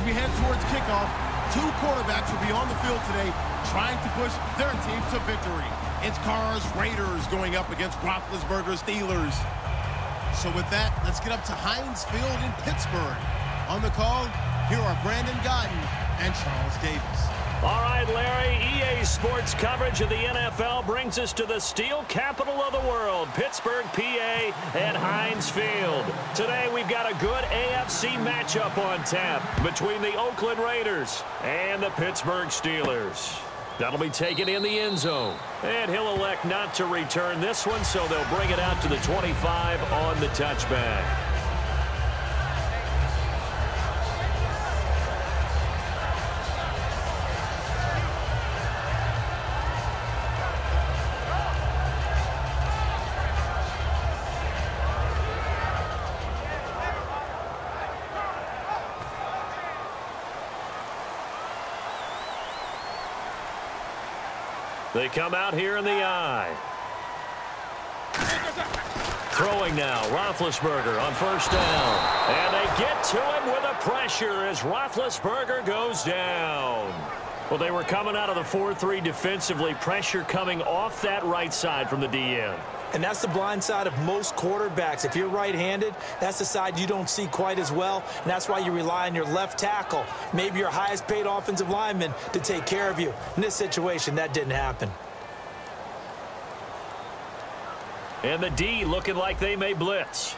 As we head towards kickoff, two quarterbacks will be on the field today trying to push their team to victory. It's Carr's Raiders going up against Roethlisberger's Steelers. So with that, let's get up to Heinz Field in Pittsburgh. On the call, here are Brandon Gotton and Charles Davis. All right, Larry, EA Sports coverage of the NFL brings us to the steel capital of the world, Pittsburgh, PA, at Heinz Field. Today, we've got a good AFC matchup on tap between the Oakland Raiders and the Pittsburgh Steelers. That'll be taken in the end zone. And he'll elect not to return this one, so they'll bring it out to the 25 on the touchback. They come out here in the eye. Throwing now, Roethlisberger on first down. And they get to him with a pressure as Roethlisberger goes down. Well, they were coming out of the 4-3 defensively. Pressure coming off that right side from the DN. And that's the blind side of most quarterbacks. If you're right-handed, that's the side you don't see quite as well. And that's why you rely on your left tackle, maybe your highest-paid offensive lineman, to take care of you. In this situation, that didn't happen. And the D looking like they may blitz.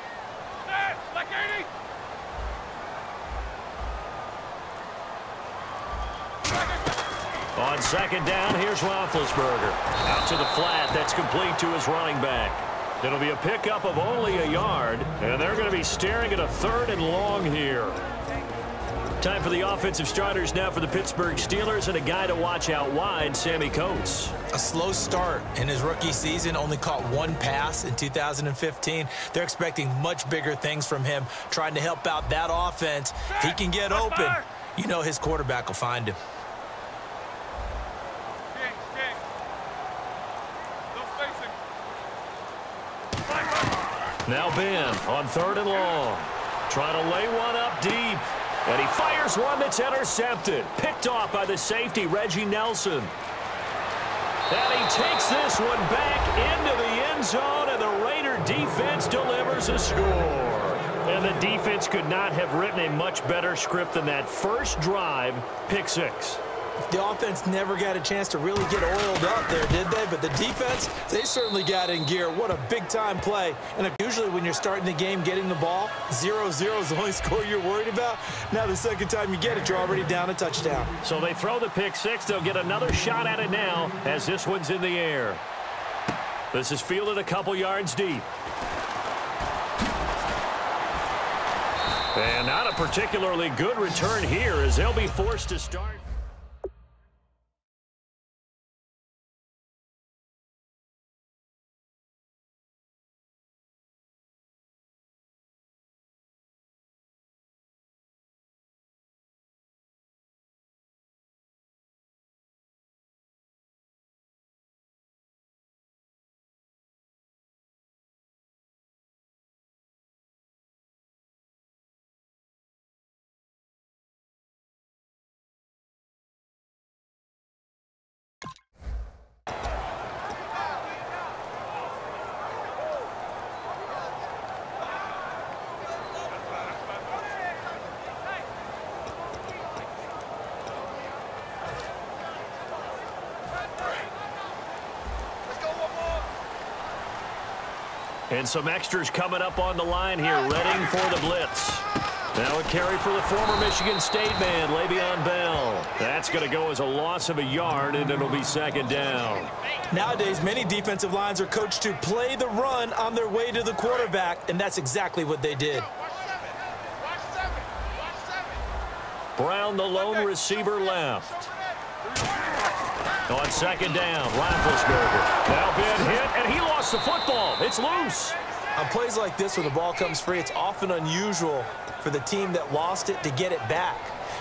On second down, here's Roethlisberger. Out to the flat, that's complete to his running back. It'll be a pickup of only a yard, and they're going to be staring at a 3rd and long here. Time for the offensive starters now for the Pittsburgh Steelers, and a guy to watch out wide, Sammy Coates. A slow start in his rookie season, only caught one pass in 2015. They're expecting much bigger things from him, trying to help out that offense. If he can get open, you know his quarterback will find him. Now Ben on 3rd and long. Trying to lay one up deep. And he fires one that's intercepted. Picked off by the safety, Reggie Nelson. And he takes this one back into the end zone, and the Raider defense delivers a score. And the defense could not have written a much better script than that first drive, pick 6. The offense never got a chance to really get oiled up there, did they? But the defense, they certainly got in gear. What a big-time play. And usually when you're starting the game getting the ball, 0-0 is the only score you're worried about. Now the second time you get it, you're already down a touchdown. So they throw the pick 6. They'll get another shot at it now as this one's in the air. This is fielded a couple yards deep. And not a particularly good return here as they'll be forced to start. And some extras coming up on the line here, readying for the blitz. Now a carry for the former Michigan State man, Le'Veon Bell. That's going to go as a loss of a yard, and it'll be second down. Nowadays, many defensive lines are coached to play the run on their way to the quarterback, and that's exactly what they did. Brown, the lone receiver, left. On second down, Roethlisberger. Now been hit, and he lost the football. It's loose. On plays like this where the ball comes free, it's often unusual for the team that lost it to get it back.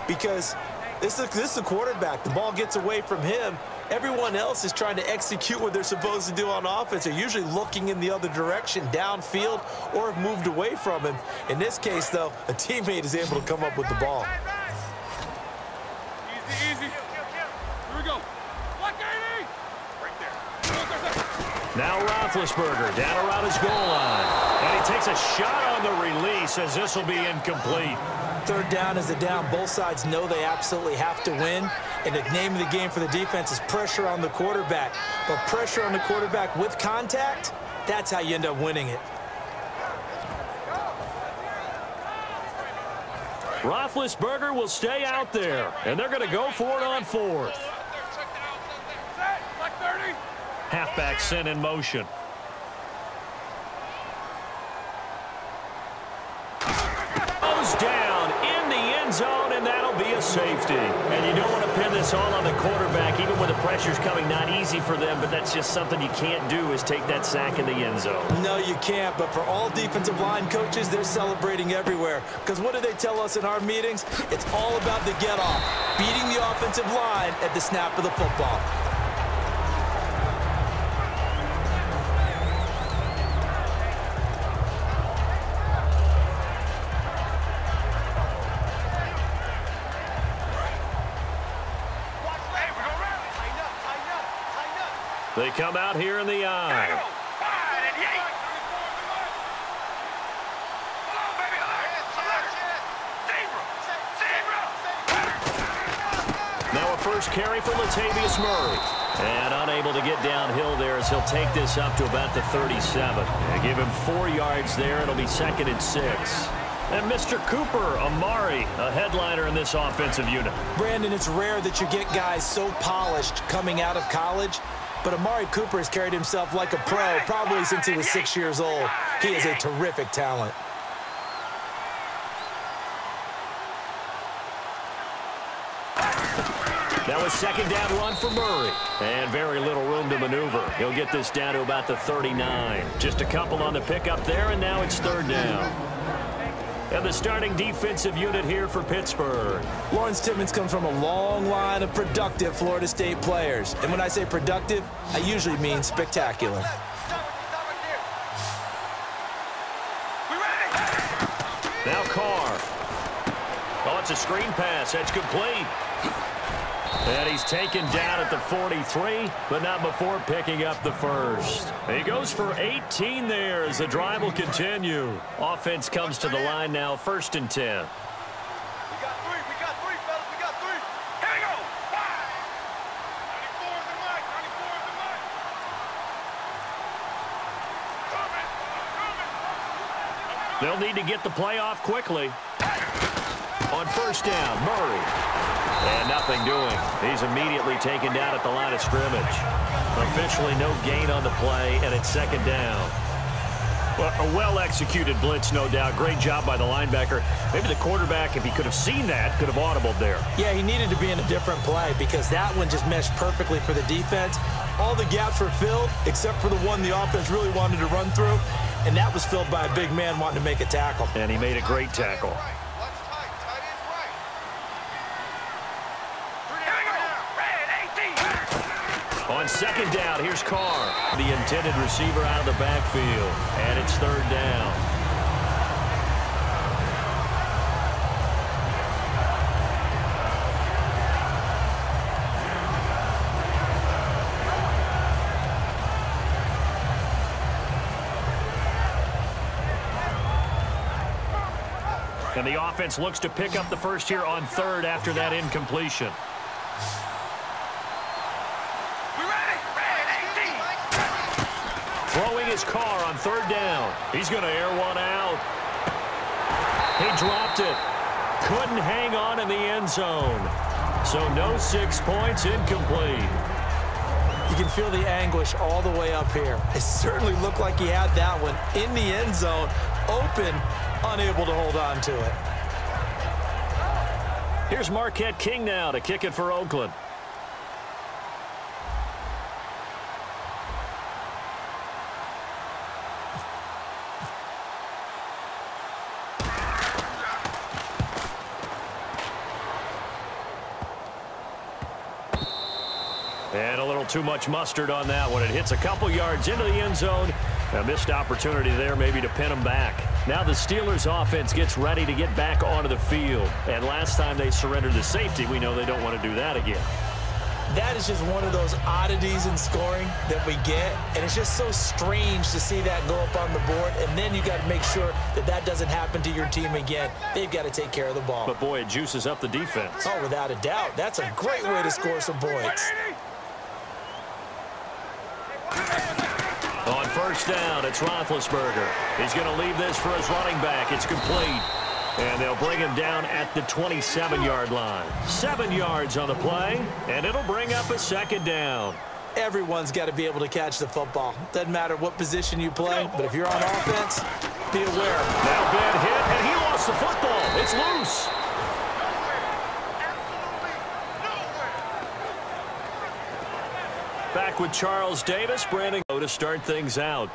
Because this is the quarterback. The ball gets away from him. Everyone else is trying to execute what they're supposed to do on offense. They're usually looking in the other direction, downfield, or have moved away from him. In this case, though, a teammate is able to come up with the ball. Now Roethlisberger down around his goal line. And he takes a shot on the release as this will be incomplete. Third down is the down. Both sides know they absolutely have to win. And the name of the game for the defense is pressure on the quarterback. But pressure on the quarterback with contact, that's how you end up winning it. Roethlisberger will stay out there, and they're going to go for it on fourth. Halfback sent in motion. Goes down in the end zone, and that'll be a safety. And you don't want to pin this all on the quarterback, even when the pressure's coming. Not easy for them, but that's just something you can't do, is take that sack in the end zone. No, you can't, but for all defensive line coaches, they're celebrating everywhere. Because what do they tell us in our meetings? It's all about the get-off, beating the offensive line at the snap of the football. They come out here in the eye. Now a first carry for Latavius Murray. And unable to get downhill there as he'll take this up to about the 37. And give him 4 yards there. It'll be 2nd and 6. And Mr. Cooper Amari, a headliner in this offensive unit. Brandon, it's rare that you get guys so polished coming out of college. But Amari Cooper has carried himself like a pro probably since he was 6 years old. He is a terrific talent. That was 2nd down run for Murray. And very little room to maneuver. He'll get this down to about the 39. Just a couple on the pickup there, and now it's 3rd down. And the starting defensive unit here for Pittsburgh. Lawrence Timmons comes from a long line of productive Florida State players. And when I say productive, I usually mean spectacular. Now Carr. Oh, it's a screen pass. That's complete. And he's taken down at the 43, but not before picking up the first. He goes for 18 there as the drive will continue. Offense comes to the line now, 1st and 10. We got 3, fellas, we got 3. Here we go. 94 is the mic, 94 is the mic. Coming. They'll need to get the play off quickly. On 1st down, Murray. And nothing doing. He's immediately taken down at the line of scrimmage. Officially no gain on the play, and it's 2nd down. Well, a well-executed blitz, no doubt. Great job by the linebacker. Maybe the quarterback, if he could have seen that, could have audibled there. Yeah, he needed to be in a different play because that one just meshed perfectly for the defense. All the gaps were filled except for the one the offense really wanted to run through, and that was filled by a big man wanting to make a tackle. And he made a great tackle. On 2nd down, here's Carr, the intended receiver out of the backfield. And it's 3rd down. And the offense looks to pick up the first here on 3rd after that incompletion. Throwing his Carr on 3rd down. He's going to air one out. He dropped it. Couldn't hang on in the end zone. So no 6 points, incomplete. You can feel the anguish all the way up here. It certainly looked like he had that one in the end zone, open, unable to hold on to it. Here's Marquette King now to kick it for Oakland. And a little too much mustard on that one. It hits a couple yards into the end zone. A missed opportunity there maybe to pin them back. Now the Steelers offense gets ready to get back onto the field. And last time they surrendered the safety, we know they don't want to do that again. That is just one of those oddities in scoring that we get, and it's just so strange to see that go up on the board, and then you got to make sure that that doesn't happen to your team again. They've got to take care of the ball. But, boy, it juices up the defense. Oh, without a doubt. That's a great way to score some points. On first down, it's Roethlisberger. He's going to leave this for his running back. It's complete. And they'll bring him down at the 27-yard line. 7 yards on the play, and it'll bring up a second down. Everyone's got to be able to catch the football. Doesn't matter what position you play, but if you're on offense, be aware. Now bad hit, and he lost the football. It's loose. Back with Charles Davis, Brandon to start things out.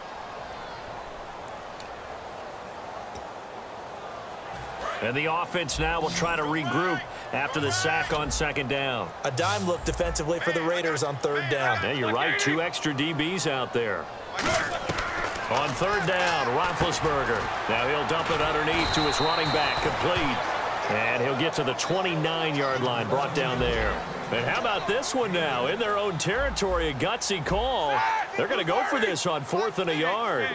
And the offense now will try to regroup after the sack on second down. A dime look defensively for the Raiders on third down. Yeah, you're right. 2 extra DBs out there. On third down, Roethlisberger. Now he'll dump it underneath to his running back, complete. And he'll get to the 29-yard line, brought down there. And how about this one now? In their own territory, a gutsy call. They're going to go for this on 4th and a yard.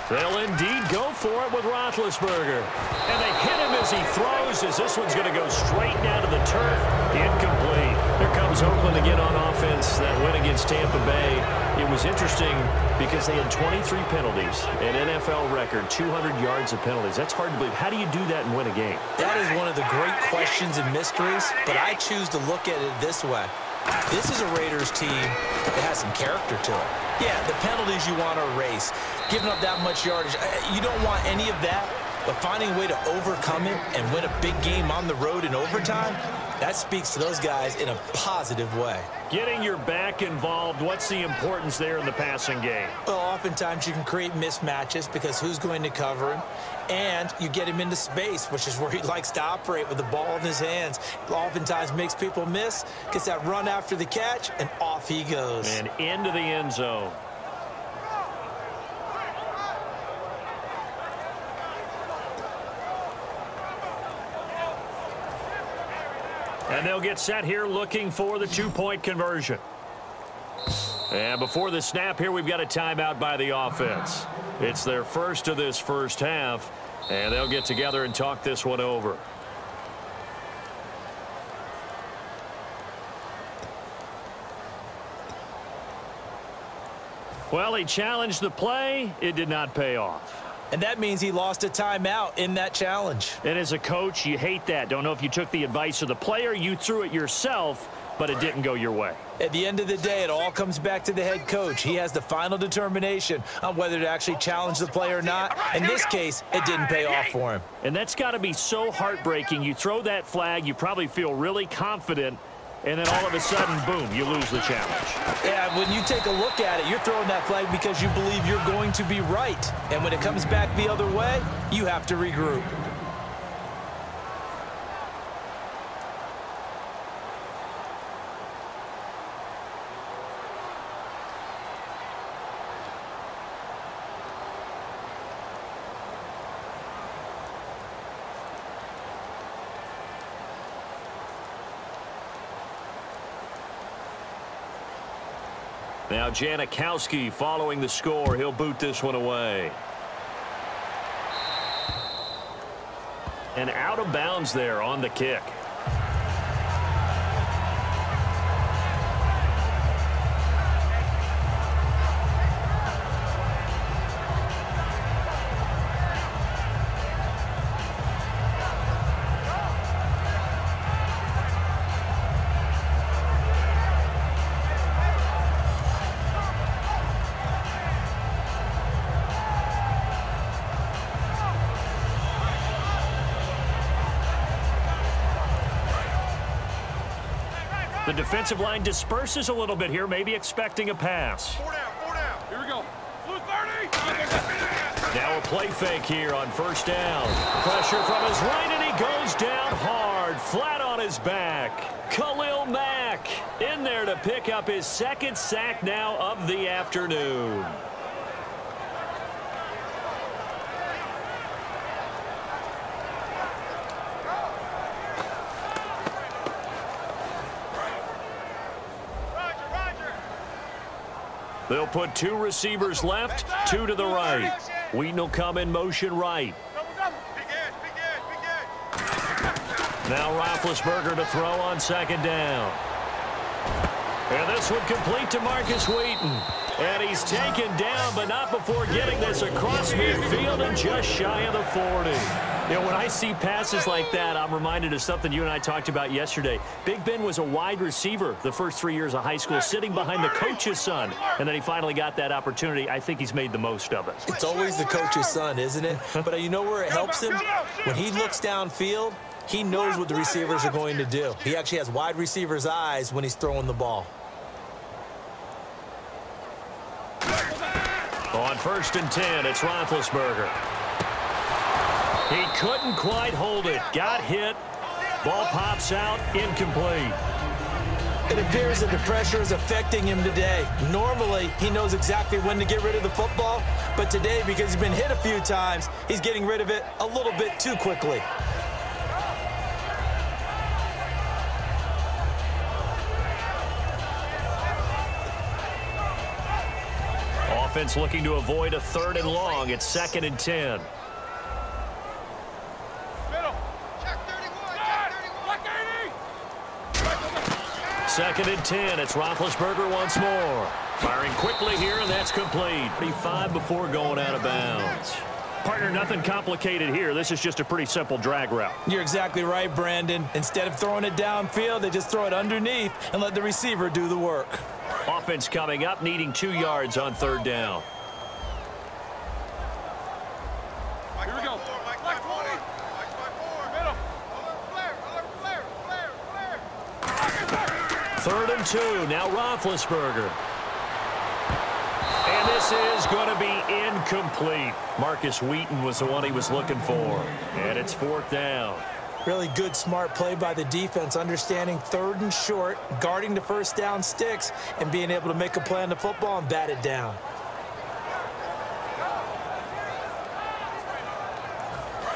They'll indeed go for it with Roethlisberger. And they hit him as he throws, as this one's going to go straight down to the turf. Incomplete. Here comes Oakland again on offense. That win against Tampa Bay. It was interesting because they had 23 penalties, an NFL record, 200 yards of penalties. That's hard to believe. How do you do that and win a game? That is one of the great questions and mysteries, but I choose to look at it this way. This is a Raiders team that has some character to it. Yeah, the penalties you want to erase. Giving up that much yardage, you don't want any of that, but finding a way to overcome it and win a big game on the road in overtime, that speaks to those guys in a positive way. Getting your back involved, what's the importance there in the passing game? Well, oftentimes you can create mismatches because who's going to cover him? And you get him into space, which is where he likes to operate with the ball in his hands. Oftentimes makes people miss, gets that run after the catch, and off he goes. And into the end zone. And they'll get set here looking for the 2-point conversion. And before the snap here, we've got a timeout by the offense. It's their first of this first half, and they'll get together and talk this one over. Well, he challenged the play. It did not pay off. And that means he lost a timeout in that challenge. And as a coach, you hate that. Don't know if you took the advice of the player, you threw it yourself, but it didn't go your way. At the end of the day, it all comes back to the head coach. He has the final determination on whether to actually challenge the play or not. In this case, it didn't pay off for him. And that's got to be so heartbreaking. You throw that flag, you probably feel really confident, and then all of a sudden, boom, you lose the challenge. Yeah, when you take a look at it, you're throwing that flag because you believe you're going to be right. And when it comes back the other way, you have to regroup. Now Janikowski following the score. He'll boot this one away. And out of bounds there on the kick. The defensive line disperses a little bit here, maybe expecting a pass. 4 down. Here we go. Blue 30. Now a play fake here on first down. Pressure from his right, and he goes down hard, flat on his back. Khalil Mack in there to pick up his second sack now of the afternoon. They'll put 2 receivers left, 2 to the right. Wheaton will come in motion right. Now Roethlisberger to throw on 2nd down. And this one complete to Marcus Wheaton. And he's taken down, but not before getting this across midfield and just shy of the 40. You know, when I see passes like that, I'm reminded of something you and I talked about yesterday. Big Ben was a wide receiver the first 3 years of high school, sitting behind the coach's son. And then he finally got that opportunity. I think he's made the most of it. It's always the coach's son, isn't it? But you know where it helps him? When he looks downfield, he knows what the receivers are going to do. He actually has wide receiver's eyes when he's throwing the ball. On 1st and 10, it's Roethlisberger. He couldn't quite hold it. Got hit. Ball pops out. Incomplete. It appears that the pressure is affecting him today. Normally, he knows exactly when to get rid of the football. But today, because he's been hit a few times, he's getting rid of it a little bit too quickly. Offense looking to avoid a 3rd and long. It's 2nd and 10. Second and 10. It's Roethlisberger once more. Firing quickly here, and that's complete. 35 before going out of bounds. Partner, nothing complicated here. This is just a pretty simple drag route. You're exactly right, Brandon. Instead of throwing it downfield, they just throw it underneath and let the receiver do the work. Offense coming up, needing 2 yards on 3rd down. Here we go. Black 20. Middle. 3rd and 2. Now Roethlisberger. And this is going to be incomplete. Marcus Wheaton was the one he was looking for. And it's 4th down. Really good, smart play by the defense, understanding 3rd and short, guarding the 1st down sticks, and being able to make a play on the football and bat it down.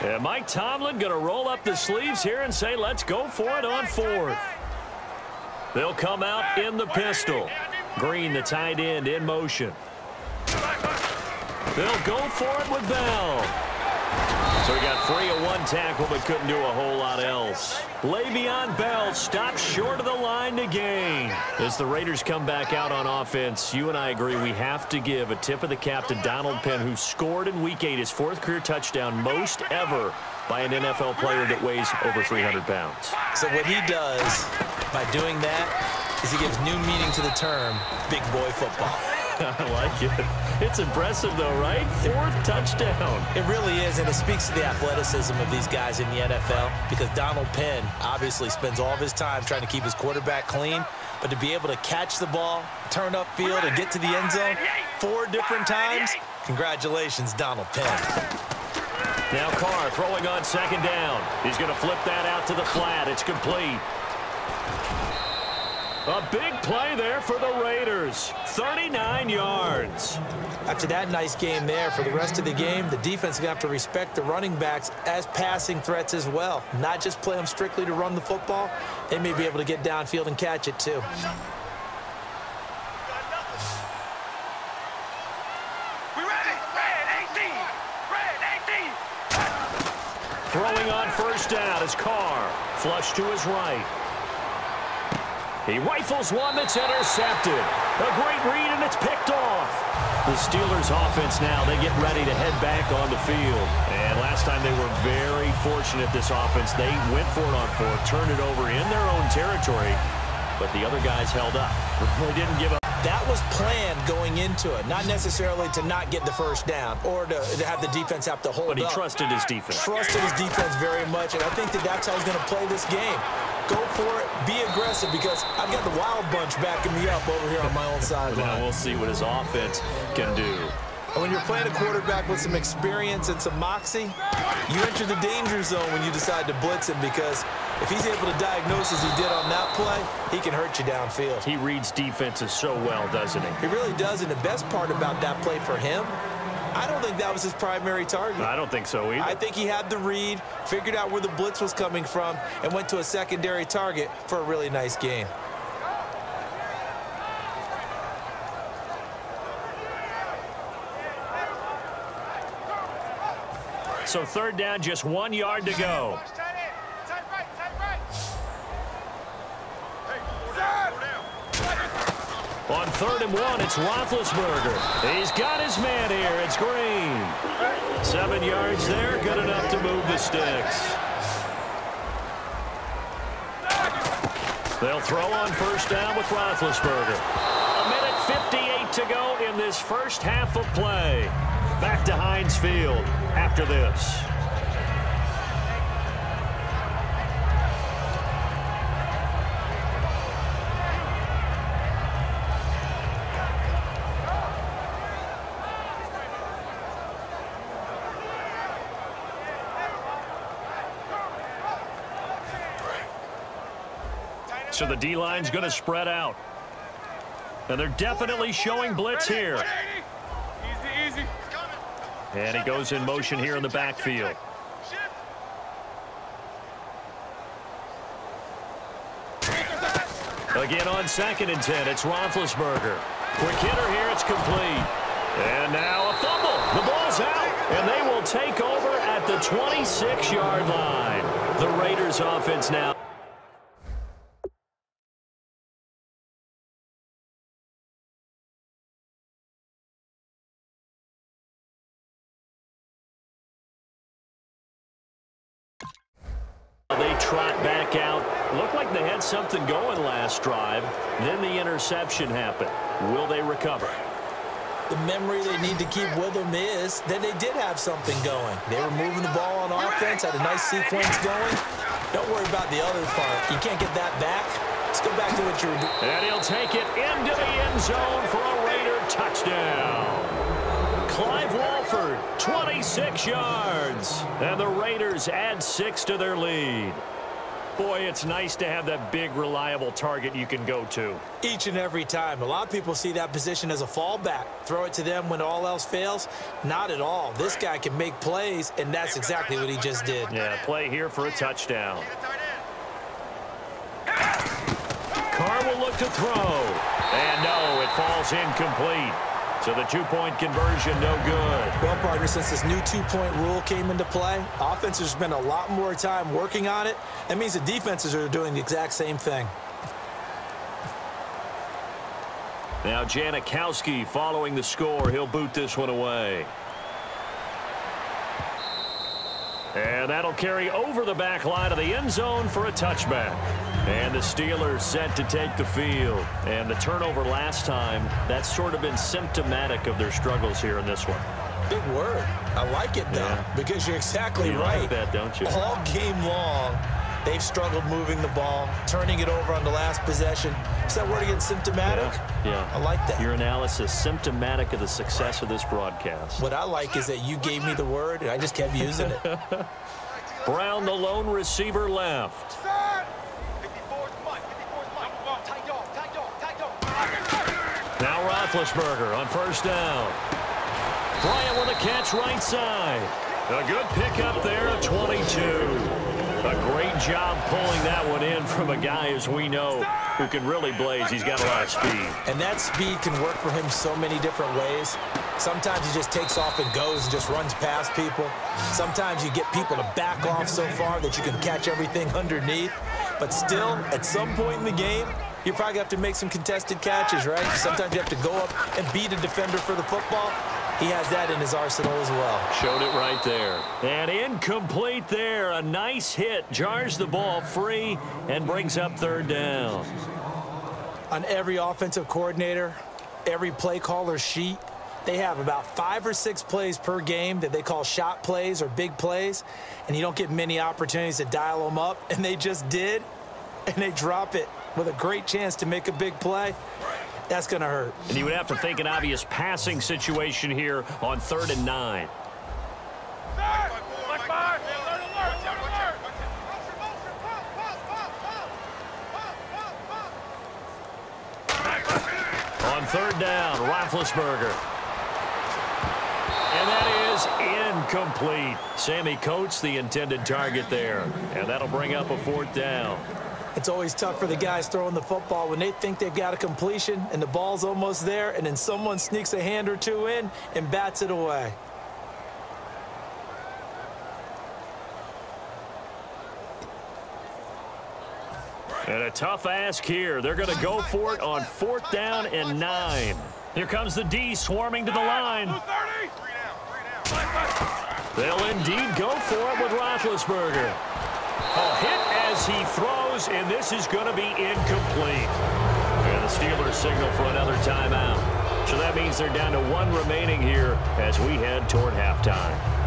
And Mike Tomlin going to roll up the sleeves here and say, let's go for it on 4th. They'll come out in the pistol. Green, the tight end, in motion. They'll go for it with Bell. So he got free of 1 tackle, but couldn't do a whole lot else. Le'Veon Bell stops short of the line to gain. As the Raiders come back out on offense, you and I agree we have to give a tip of the cap to Donald Penn, who scored in Week 8, his 4th career touchdown, most ever by an NFL player that weighs over 300 pounds. So what he does by doing that is he gives new meaning to the term big boy football. I like it. It's impressive, though, right? 4th touchdown. It really is, and it speaks to the athleticism of these guys in the NFL, because Donald Penn obviously spends all of his time trying to keep his quarterback clean, but to be able to catch the ball, turn upfield, and get to the end zone 4 different times, congratulations, Donald Penn. Now Carr throwing on 2nd down. He's going to flip that out to the flat. It's complete. A big play there for the Raiders. 39 yards. After that nice game there, for the rest of the game, the defense is going to have to respect the running backs as passing threats as well. Not just play them strictly to run the football. They may be able to get downfield and catch it too. We ready? Red 18. Red 18. Throwing on 1st down is Carr. Flush to his right. He rifles one that's intercepted. A great read, and it's picked off. The Steelers' offense now, they get ready to head back on the field. And last time they were very fortunate, this offense. They went for it on 4th, turned it over in their own territory, but the other guys held up. They didn't give up. That was planned going into it, not necessarily to not get the 1st down or to have the defense have to hold up. But he trusted his defense. Trusted his defense very much, and I think that's how he's going to play this game. Go for it, be aggressive, because I've got the Wild Bunch backing me up over here on my own sideline. Now we'll see what his offense can do. And when you're playing a quarterback with some experience and some moxie, you enter the danger zone when you decide to blitz him, because if he's able to diagnose as he did on that play, he can hurt you downfield. He reads defenses so well, doesn't he? He really does, and the best part about that play for him, I don't think that was his primary target. I don't think so either. I think he had the read, figured out where the blitz was coming from, and went to a secondary target for a really nice game. So third down, just 1 yard to go. On 3rd and 1, it's Roethlisberger. He's got his man here. It's Green. 7 yards there, good enough to move the sticks. They'll throw on first down with Roethlisberger. 1:58 to go in this first half of play. Back to Heinz Field after this. So the D-line's going to spread out. And they're definitely showing blitz here. Easy. And he goes in motion here in the backfield. Again on 2nd and 10, it's Roethlisberger. Quick hitter here, it's complete. And now a fumble. The ball's out, and they will take over at the 26-yard line. The Raiders offense now. They trot back out. Looked like they had something going last drive. Then the interception happened. Will they recover? The memory they need to keep with them is that they did have something going. They were moving the ball on offense, had a nice sequence going. Don't worry about the other part. You can't get that back. Let's go back to what you were doing. And he'll take it into the end zone for a Raider touchdown. Clive Walford, 26 yards. And the Raiders add 6 to their lead. Boy, it's nice to have that big, reliable target you can go to. Each and every time. A lot of people see that position as a fallback. Throw it to them when all else fails. Not at all. This guy can make plays, and that's exactly what he just did. Yeah, play here for a touchdown. Carr will look to throw. And no, it falls incomplete. So the two-point conversion, no good. Well, partner, since this new two-point rule came into play, offenses spend a lot more time working on it. That means the defenses are doing the exact same thing. Now Janikowski following the score. He'll boot this one away. And that'll carry over the back line of the end zone for a touchback. And the Steelers set to take the field. And the turnover last time, that's sort of been symptomatic of their struggles here in this one. Big word. I like it, though, because you're exactly right. You like that, don't you? All game long, they've struggled moving the ball, turning it over on the last possession. Is that word again, symptomatic? Yeah. I like that. Your analysis, symptomatic of the success of this broadcast. What I like is that you gave me the word, and I just kept using it. Brown, the lone receiver, left. Now Roethlisberger on first down. Bryant with a catch right side. A good pickup there at 22. A great job pulling that one in from a guy, as we know, who can really blaze. He's got a lot of speed. And that speed can work for him so many different ways. Sometimes he just takes off and goes and just runs past people. Sometimes you get people to back off so far that you can catch everything underneath. But still, at some point in the game, you probably have to make some contested catches, right? Sometimes you have to go up and beat a defender for the football. He has that in his arsenal as well. Showed it right there. And incomplete there. A nice hit. Jars the ball free and brings up third down. On every offensive coordinator, every play caller sheet, they have about 5 or 6 plays per game that they call shot plays or big plays, and you don't get many opportunities to dial them up, and they just did, and they drop it with a great chance to make a big play. That's going to hurt. And you would have to think an obvious passing situation here on 3rd and 9. On 3rd down, Roethlisberger. And that is incomplete. Sammy Coates, the intended target there. And that'll bring up a 4th down. It's always tough for the guys throwing the football when they think they've got a completion and the ball's almost there, and then someone sneaks a hand or two in and bats it away. And a tough ask here. They're going to go for it on 4th down and 9. Here comes the D swarming to the line. They'll indeed go for it with Roethlisberger. A hit as he throws, and this is going to be incomplete. And the Steelers signal for another timeout. So that means they're down to 1 remaining here as we head toward halftime.